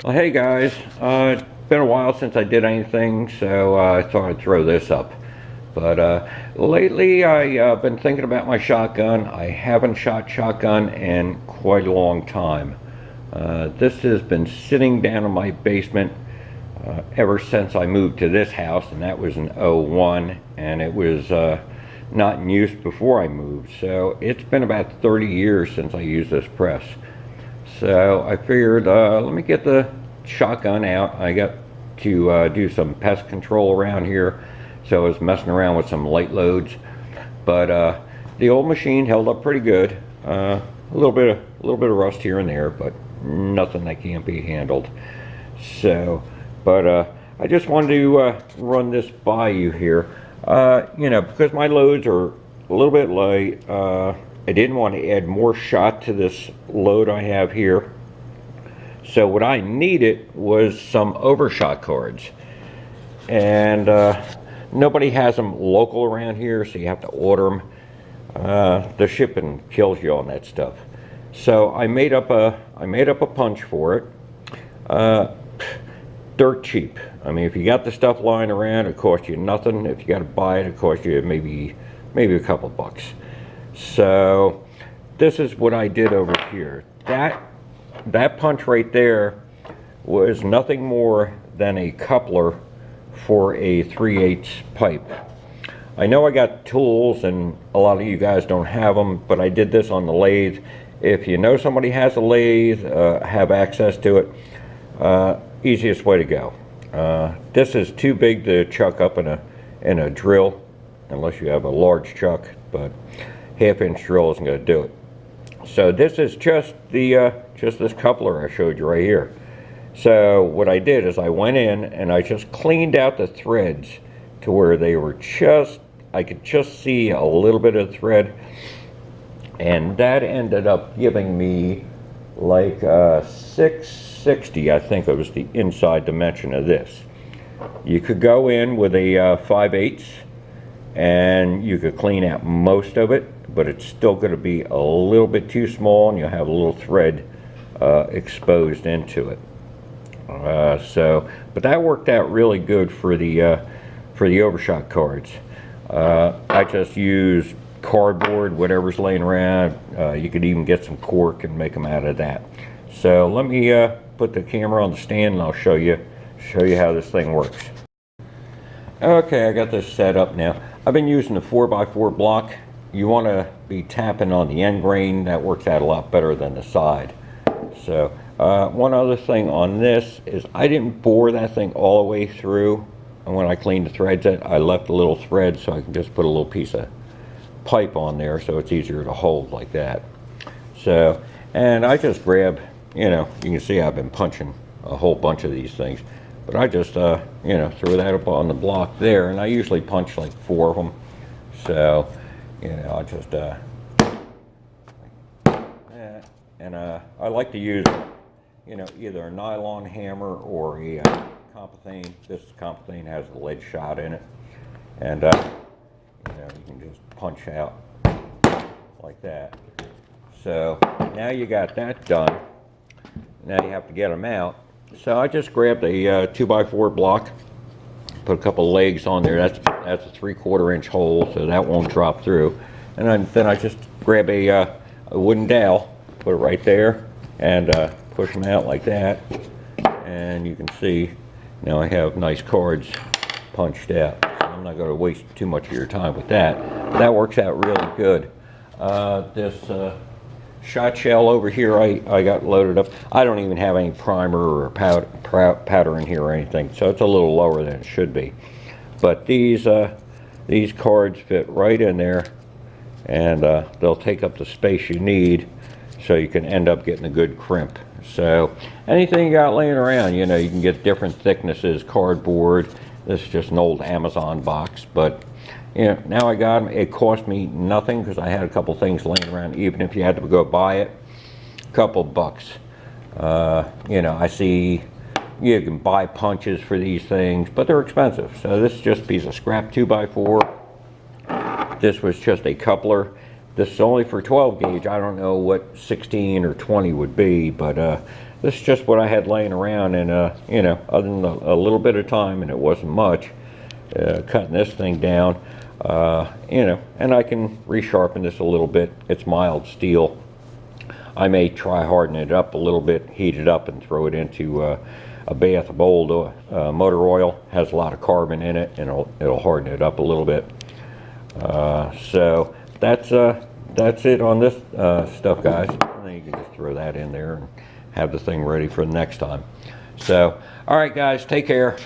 Well, hey guys, it's been a while since I did anything, so I thought I'd throw this up. But lately I've been thinking about my shotgun. I haven't shot shotgun in quite a long time. This has been sitting down in my basement ever since I moved to this house, and that was in '01, and it was not in use before I moved. So it's been about 30 years since I used this press. So I figured, let me get the shotgun out. I got to do some pest control around here, so I was messing around with some light loads. But the old machine held up pretty good. A little bit of rust here and there, but nothing that can't be handled. So, but I just wanted to run this by you here. Because my loads are a little bit light. I didn't want to add more shot to this load I have here. So what I needed was some Overshot cards. And nobody has them local around here, so you have to order them. The shipping kills you on that stuff. So I made up a punch for it. Dirt cheap. I mean, if you got the stuff lying around, it costs you nothing. If you got to buy it, it costs you maybe a couple bucks. So this is what I did over here. That punch right there was nothing more than a coupler for a 3/8 pipe. I know I got tools and a lot of you guys don't have them, but I did this on the lathe. If you know somebody has a lathe, have access to it, easiest way to go. This is too big to chuck up in a drill, unless you have a large chuck, but half-inch drill isn't going to do it. So this is just this coupler I showed you right here. So what I did is I went in and I just cleaned out the threads to where they were I could just see a little bit of thread, and that ended up giving me like 660, I think it was the inside dimension of this. You could go in with a 5/8 and you could clean out most of it, but it's still going to be a little bit too small, and you'll have a little thread exposed into it. But that worked out really good for the Overshot cards. I just used cardboard, whatever's laying around. You could even get some cork and make them out of that. So let me put the camera on the stand and I'll show you how this thing works. Okay, I got this set up now. I've been using the 4x4 block. You want to be tapping on the end grain. That works out a lot better than the side. So one other thing on this is I didn't bore that thing all the way through, and when I cleaned the threads I left a little thread so I can just put a little piece of pipe on there so it's easier to hold like that. So, and I just grab, you can see I've been punching a whole bunch of these things, but I just throw that up on the block there, and I usually punch like 4 of them. So I just and I like to use either a nylon hammer or a Compethane. This Compethane has the lead shot in it, and you can just punch out like that. So now you got that done. Now you have to get them out. So I just grabbed a 2x4 block, put a couple legs on there. That's a 3/4 inch hole, so that won't drop through. And then I just grab a wooden dowel, put it right there, and push them out like that. And you can see now I have nice cards punched out. So I'm not going to waste too much of your time with that. But that works out really good. This shot shell over here I got loaded up. I don't even have any primer or powder in here or anything, so it's a little lower than it should be. But these cards fit right in there, and they'll take up the space you need, so you can end up getting a good crimp. So anything you got laying around, you can get different thicknesses, cardboard. This is just an old Amazon box, but now I got them. It cost me nothing because I had a couple things laying around. Even if you had to go buy it, a couple bucks. I see you can buy punches for these things, but they're expensive. So this is just a piece of scrap 2x4. This was just a coupler. This is only for 12 gauge. I don't know what 16 or 20 would be, but this is just what I had laying around, and you know, other than a little bit of time, and it wasn't much, cutting this thing down, you know, and I can resharpen this a little bit. It's mild steel. I may try harden it up a little bit, heat it up, and throw it into a bath of old motor oil. Has a lot of carbon in it, and it'll harden it up a little bit. So that's it on this stuff, guys. And then you can just throw that in there and have the thing ready for the next time. So, all right, guys, take care.